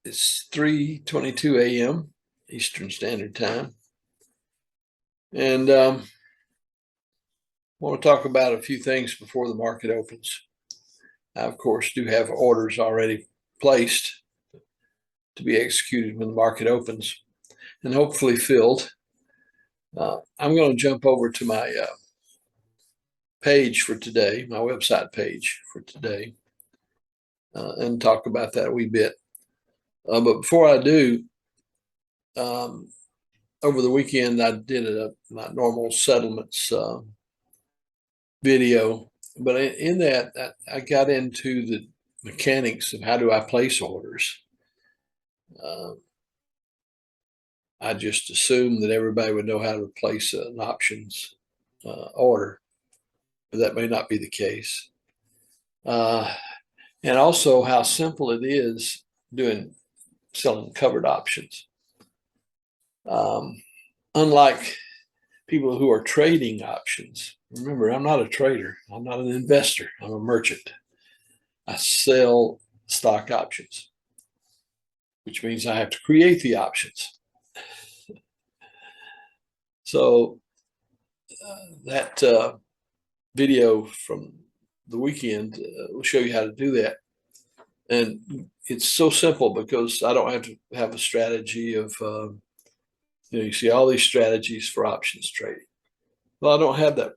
It's 3:22 a.m. Eastern Standard Time. And want to talk about a few things before the market opens. I, of course, do have orders already placed to be executed when the market opens and hopefully filled. I'm going to jump over to my page for today, my website page for today, and talk about that a wee bit. But before I do, over the weekend, I did my normal settlements video, but in that, I got into the mechanics of how do I place orders. I just assumed that everybody would know how to place an options order, but that may not be the case. And also how simple it is selling covered options. Unlike people who are trading options, remember, I'm not a trader. I'm not an investor. I'm a merchant. I sell stock options, which means I have to create the options. So that video from the weekend will show you how to do that. And it's so simple because I don't have to have a strategy of, you see all these strategies for options trading. Well, I don't have that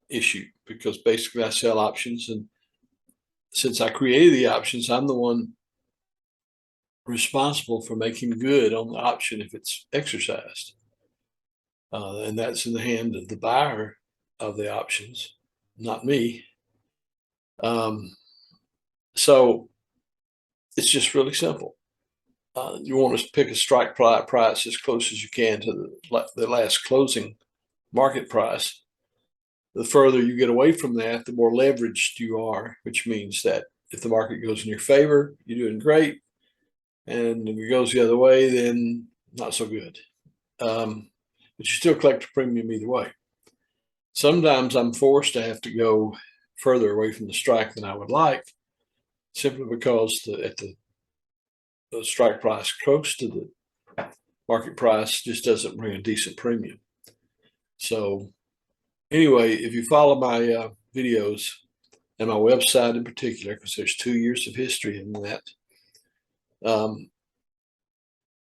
issue because basically I sell options. And since I created the options, I'm the one responsible for making good on the option if it's exercised. And that's in the hand of the buyer of the options, not me. So it's just really simple. You want to pick a strike price as close as you can to the last closing market price. The further you get away from that, the more leveraged you are, which means that if the market goes in your favor, you're doing great. And if it goes the other way, then not so good. But you still collect a premium either way. Sometimes I'm forced to have to go further away from the strike than I would like, simply because the strike price close to the market price just doesn't bring a decent premium. So anyway, if you follow my videos and my website in particular, because there's 2 years of history in that,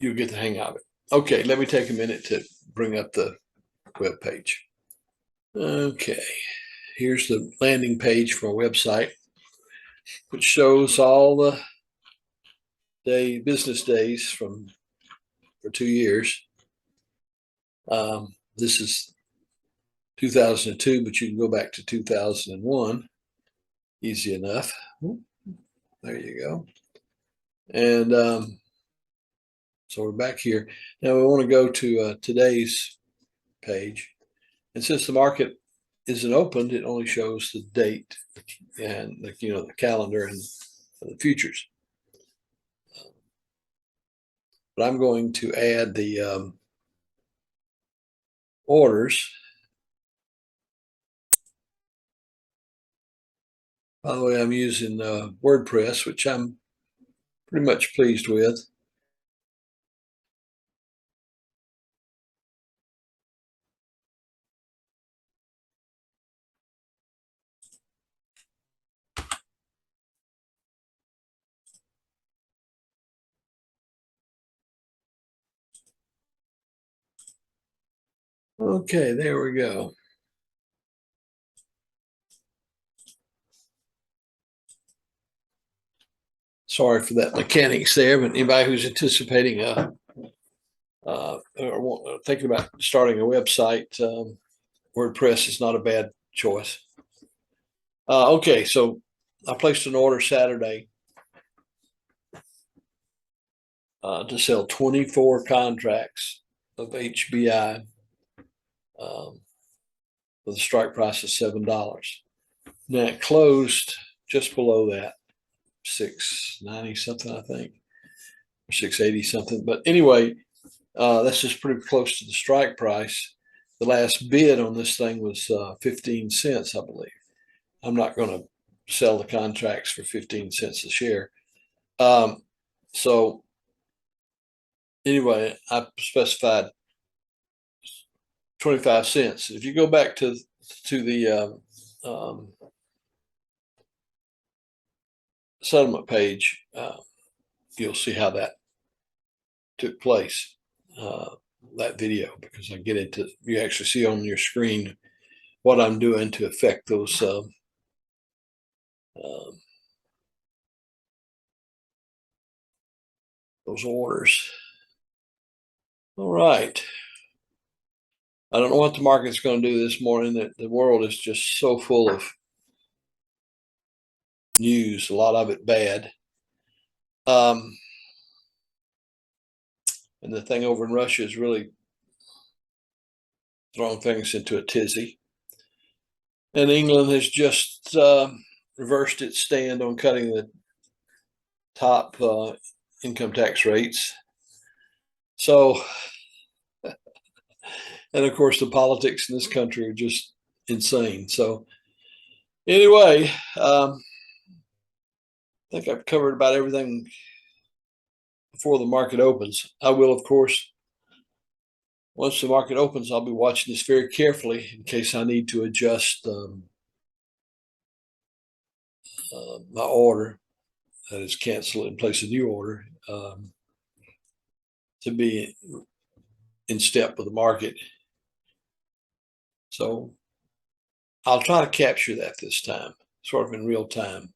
you'll get the hang of it. Okay, let me take a minute to bring up the web page. Okay, here's the landing page for a website, which shows all the business days for 2 years. This is 2002, but you can go back to 2001. Easy enough. There you go. And so we're back here. Now we want to go to today's page. And since the market isn't opened, it only shows the date and the calendar and the futures. But I'm going to add the orders. By the way, I'm using WordPress, which I'm pretty much pleased with. Okay, there we go. Sorry for that mechanics there, but anybody who's anticipating or thinking about starting a website, WordPress is not a bad choice. Okay, so I placed an order Saturday to sell 24 contracts of HBI with a strike price of $7. Now it closed just below that, 690 something, I think, or 680 something. But anyway, that's just pretty close to the strike price. The last bid on this thing was 15 cents, I believe. I'm not going to sell the contracts for 15 cents a share. So anyway, I specified 25 cents. If you go back to the settlement page, you'll see how that took place, that video, because I get into, you actually see on your screen what I'm doing to affect those orders. All right. I don't know what the market's going to do this morning. The world is just so full of news, a lot of it bad. And the thing over in Russia is really throwing things into a tizzy. And England has just reversed its stand on cutting the top income tax rates. So, and of course, the politics in this country are just insane. So, anyway, I think I've covered about everything before the market opens. I will, of course, once the market opens, I'll be watching this very carefully in case I need to adjust my order, that is, cancel it and place a new order to be in step with the market. So I'll try to capture that this time, sort of in real time.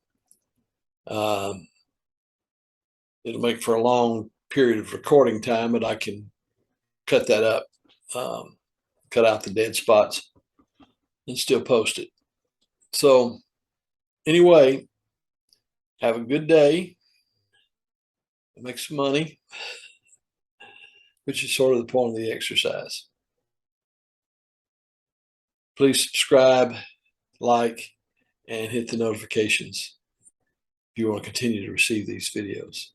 It'll make for a long period of recording time, but I can cut that up, cut out the dead spots, and still post it. So anyway, have a good day. Make some money, which is sort of the point of the exercise. Please subscribe, like, and hit the notifications if you want to continue to receive these videos.